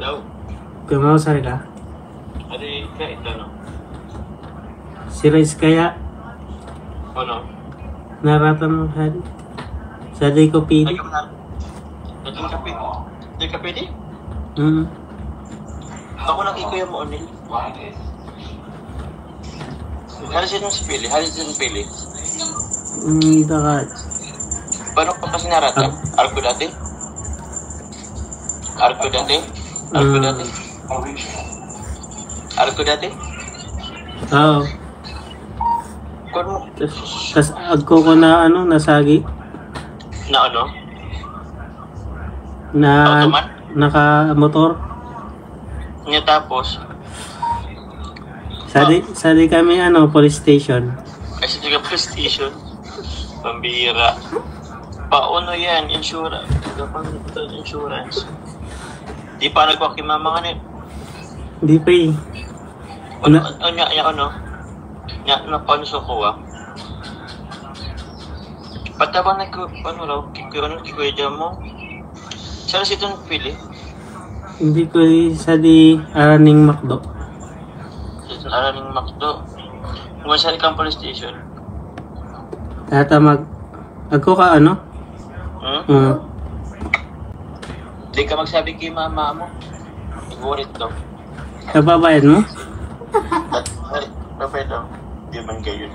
Hello? Kumausar ka? Ano kaya ito, no? Si Rice kaya Ano? naratan mo sa day ko pili. Ay, kapanar. Naging kape. Hindi ka pwede? Ako lang ikuya mo, Onil. Halisin mo si Pili. Halisin mo Pili. Dito ka. Paano ka kasi naratan? Arko dati? Arko dati? Arko dati? Arko dati? Oo. Kung mo? Tas agko ko na nasagi. Na ano? Na Automan? naka-motor. Nga tapos? Sa di kami police station. Kasi di ka police station. Pambira. Paano yan? Insurance. Insurance. Di pa nagwa kay mama nga Hindi pa eh. Ano paano sa kuha? Patabang na ko, ano raw, kikuya dyan mo? Saan si itong Pili? Hindi ko sa di Araning Macdo. Sa itong Araning Macdo. Kung saan kang police station? Tata agko ka Di ka magsabi kay mama mo. Igurit daw. Nababayad mo? Papay daw. Di man kayo.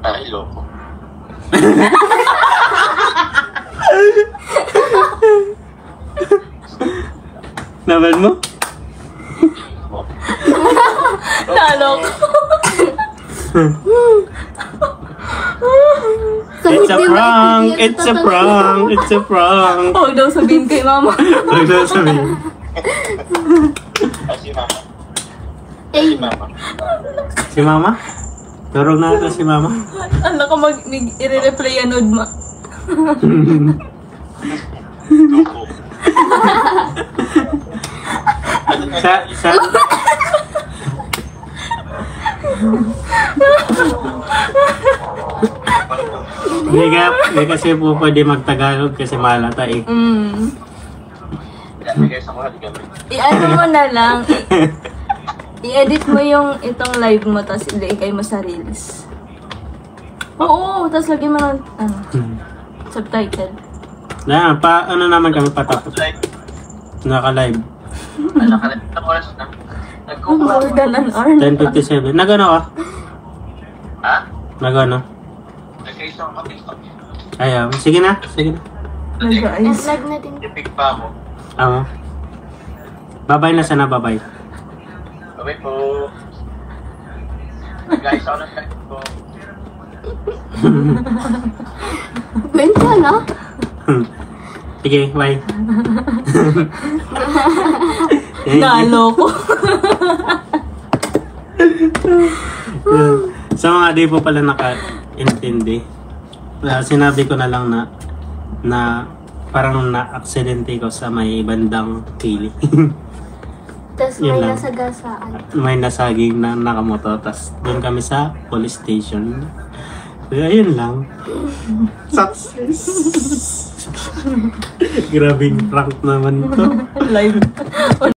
Ay, loko. Naman mo? Nalok. It's a prank! It's a prank! It's a prank! Huwag daw sabihin kay mama. Huwag daw sabihin. Si mama. Eh, Si mama. Si mama? Turog na ito si mama. ano ka i-reply anod ma. Kuko. Sa Hindi kasi po pwede magtagalog kasi malata eh. I-ano mo na lang. I-edit mo yung itong live mo tapos ilagay mo sa reels. Oo, tapos lagyan mo ng subtitle. Naman kami patapos. Naka-live. Nakalit na oras na. More than an hour. 10:57. Nagano ka? Ha? Nagano? Nagkaisang kapis. Ayaw. Sige na. Sige na. Nag-ayos. Ipig pa ako. Amo. Babay na sana, babay. Babay po. Nag-ayos ako ng sakit ko. Benta na? Sige, bye. Naloko. Sa mga di po pala naka-intindi, sinabi ko na lang na parang na-aksidente ko sa may bandang Pili. Tapos Yun may lang. nasagasaan. May nasaging na nakamoto, tas doon kami sa police station. Kaya yun lang. Success! Grabing prank naman to. Live.